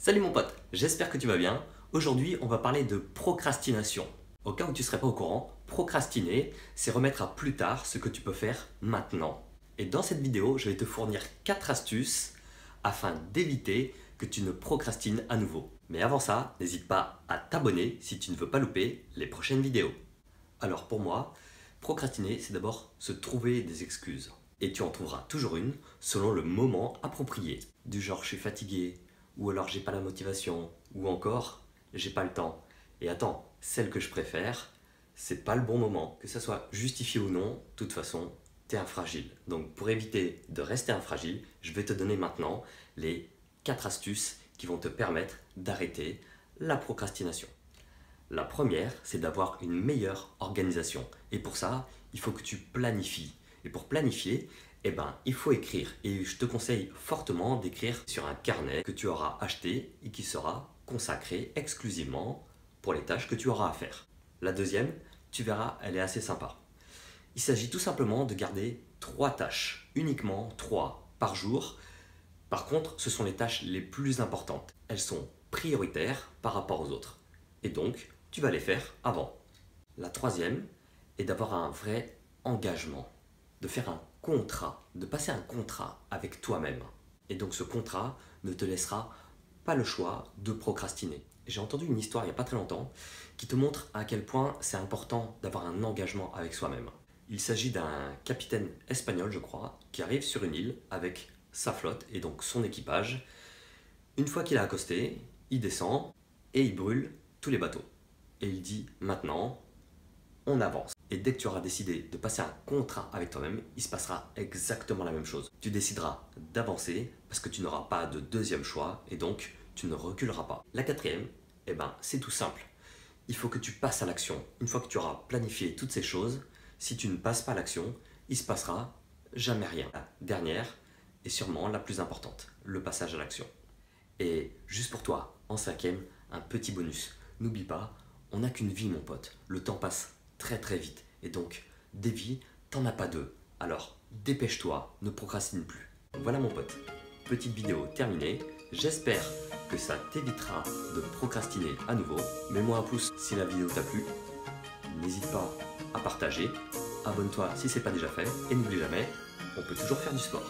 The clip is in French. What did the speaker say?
Salut mon pote, j'espère que tu vas bien. Aujourd'hui, on va parler de procrastination. Au cas où tu ne serais pas au courant, procrastiner, c'est remettre à plus tard ce que tu peux faire maintenant. Et dans cette vidéo, je vais te fournir 4 astuces afin d'éviter que tu ne procrastines à nouveau. Mais avant ça, n'hésite pas à t'abonner si tu ne veux pas louper les prochaines vidéos. Alors pour moi, procrastiner, c'est d'abord se trouver des excuses. Et tu en trouveras toujours une selon le moment approprié. Du genre je suis fatigué, ou alors j'ai pas la motivation, ou encore j'ai pas le temps. Et attends, celle que je préfère, c'est pas le bon moment. Que ça soit justifié ou non, de toute façon, t'es un fragile. Donc pour éviter de rester un fragile, je vais te donner maintenant les 4 astuces qui vont te permettre d'arrêter la procrastination. La première, c'est d'avoir une meilleure organisation. Et pour ça, il faut que tu planifies. Et pour planifier, il faut écrire. Et je te conseille fortement d'écrire sur un carnet que tu auras acheté et qui sera consacré exclusivement pour les tâches que tu auras à faire. La deuxième, tu verras, elle est assez sympa. Il s'agit tout simplement de garder 3 tâches, uniquement 3 par jour. Par contre, ce sont les tâches les plus importantes. Elles sont prioritaires par rapport aux autres. Et donc, tu vas les faire avant. La troisième est d'avoir un vrai engagement, de faire un contrat, de passer un contrat avec toi-même. Et donc ce contrat ne te laissera pas le choix de procrastiner. J'ai entendu une histoire il n'y a pas très longtemps qui te montre à quel point c'est important d'avoir un engagement avec soi-même. Il s'agit d'un capitaine espagnol, je crois, qui arrive sur une île avec sa flotte et donc son équipage. Une fois qu'il a accosté, il descend et il brûle tous les bateaux. Et il dit maintenant, on avance. Et dès que tu auras décidé de passer un contrat avec toi-même, il se passera exactement la même chose. Tu décideras d'avancer parce que tu n'auras pas de deuxième choix et donc tu ne reculeras pas. La quatrième, c'est tout simple. Il faut que tu passes à l'action. Une fois que tu auras planifié toutes ces choses, si tu ne passes pas à l'action, il se passera jamais rien. La dernière est sûrement la plus importante, le passage à l'action. Et juste pour toi, en cinquième, un petit bonus. N'oublie pas, on n'a qu'une vie mon pote, le temps passe très très vite et donc des vies, t'en as pas deux. Alors dépêche-toi, ne procrastine plus. Voilà mon pote, petite vidéo terminée, j'espère que ça t'évitera de procrastiner à nouveau. Mets-moi un pouce si la vidéo t'a plu, n'hésite pas à partager, abonne-toi si c'est pas déjà fait et n'oublie jamais, on peut toujours faire du sport.